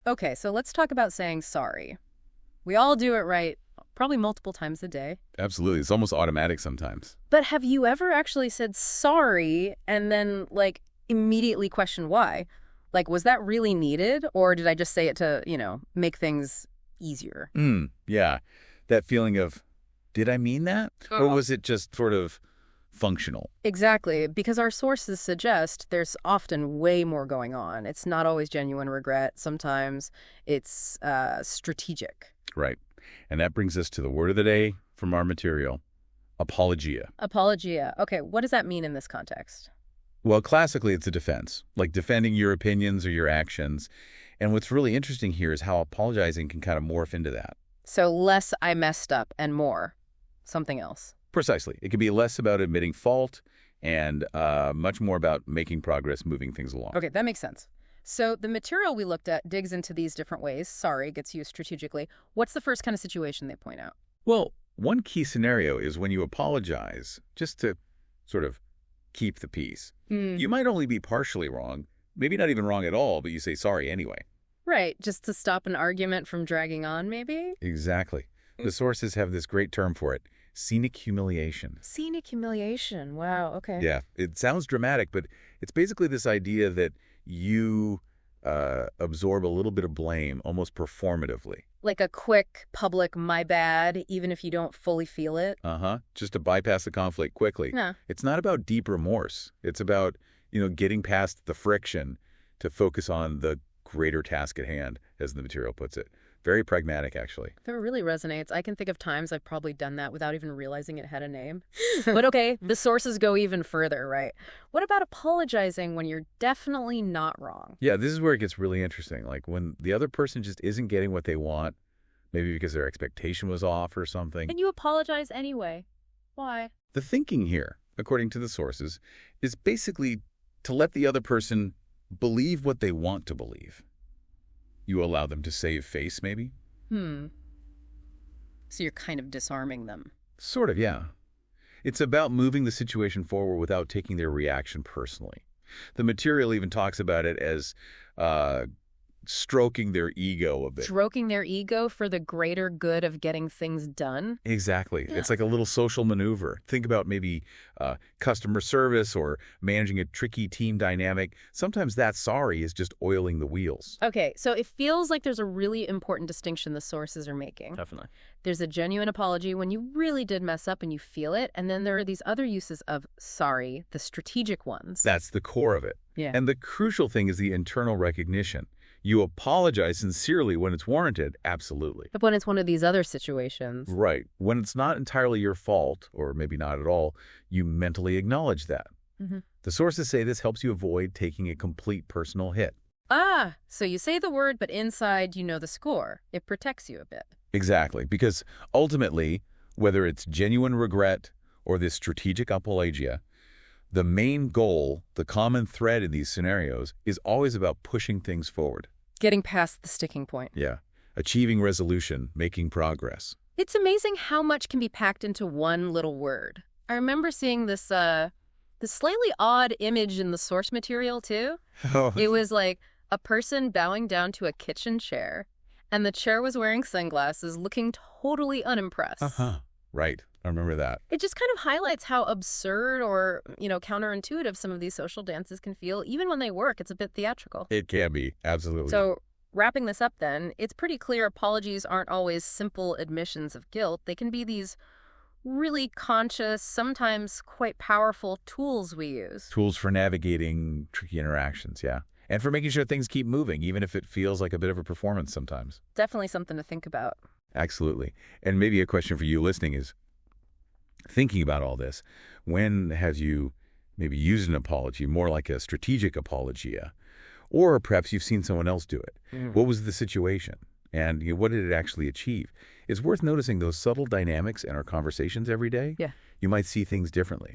Okay, so let's talk about saying sorry. We all do it right, probably multiple times a day. Absolutely. It's almost automatic sometimes. But have you ever actually said sorry and then, like, immediately questioned why? Like, was that really needed, or did I just say it to, make things easier? Yeah. That feeling of, did I mean that? Or Uh-huh. was it just sort of functional? Exactly, because our sources suggest there's often way more going on. It's not always genuine regret. Sometimes it's strategic. Right. And that brings us to the word of the day from our material, apologia. Apologia. Okay, what does that mean in this context? Well, classically, it's a defense, like defending your opinions or your actions. And what's really interesting here is how apologizing can kind of morph into that. So less I messed up and more something else. Precisely. It can be less about admitting fault and much more about making progress, moving things along. Okay, that makes sense. So the material we looked at digs into these different ways. Sorry gets used strategically. What's the first kind of situation they point out? Well, one key scenario is when you apologize just to sort of keep the peace. Hmm. You might only be partially wrong, maybe not even wrong at all, but you say sorry anyway. Right, just to stop an argument from dragging on, maybe? Exactly. The sources have this great term for it, scenic humiliation. Scenic humiliation. Wow, okay. Yeah, it sounds dramatic, but it's basically this idea that you absorb a little bit of blame almost performatively. Like a quick public my bad, even if you don't fully feel it. Just to bypass the conflict quickly. Yeah. It's not about deep remorse. It's about, getting past the friction to focus on the greater task at hand, as the material puts it. Very pragmatic, actually. That really resonates. I can think of times I've probably done that without even realizing it had a name. But okay, the sources go even further, right? What about apologizing when you're definitely not wrong? Yeah, this is where it gets really interesting. Like when the other person just isn't getting what they want, maybe because their expectation was off or something. And you apologize anyway. Why? The thinking here, according to the sources, is basically to let the other person believe what they want to believe. You allow them to save face, maybe? Hmm. So you're kind of disarming them. Sort of, yeah. It's about moving the situation forward without taking their reaction personally. The material even talks about it as uh, stroking their ego a bit. Stroking their ego for the greater good of getting things done? Exactly. Yeah. It's like a little social maneuver. Think about maybe customer service or managing a tricky team dynamic. Sometimes that sorry is just oiling the wheels. Okay, so it feels like there's a really important distinction the sources are making. Definitely. There's a genuine apology when you really did mess up and you feel it, and then there are these other uses of sorry, the strategic ones. That's the core of it. Yeah. And the crucial thing is the internal recognition. You apologize sincerely when it's warranted, absolutely. But when it's one of these other situations. Right. When it's not entirely your fault, or maybe not at all, you mentally acknowledge that. Hmm. The sources say this helps you avoid taking a complete personal hit. Ah, so you say the word, but inside you know the score. It protects you a bit. Exactly. Because ultimately, whether it's genuine regret or this strategic apologia, the main goal, the common thread in these scenarios, is always about pushing things forward. Getting past the sticking point. Yeah. Achieving resolution, making progress. It's amazing how much can be packed into one little word. I remember seeing this slightly odd image in the source material too. Oh, It was like a person bowing down to a kitchen chair, and the chair was wearing sunglasses, looking totally unimpressed. right. I remember that. It just kind of highlights how absurd or, counterintuitive some of these social dances can feel. Even when they work, it's a bit theatrical. It can be. Absolutely. So, wrapping this up then, it's pretty clear apologies aren't always simple admissions of guilt. They can be these really conscious, sometimes quite powerful tools we use. Tools for navigating tricky interactions, yeah. And for making sure things keep moving, even if it feels like a bit of a performance sometimes. Definitely something to think about. Absolutely. And maybe a question for you listening is, thinking about all this, when have you maybe used an apology, more like a strategic apologia? Or perhaps you've seen someone else do it. What was the situation? And what did it actually achieve? It's worth noticing those subtle dynamics in our conversations every day. Yeah. You might see things differently.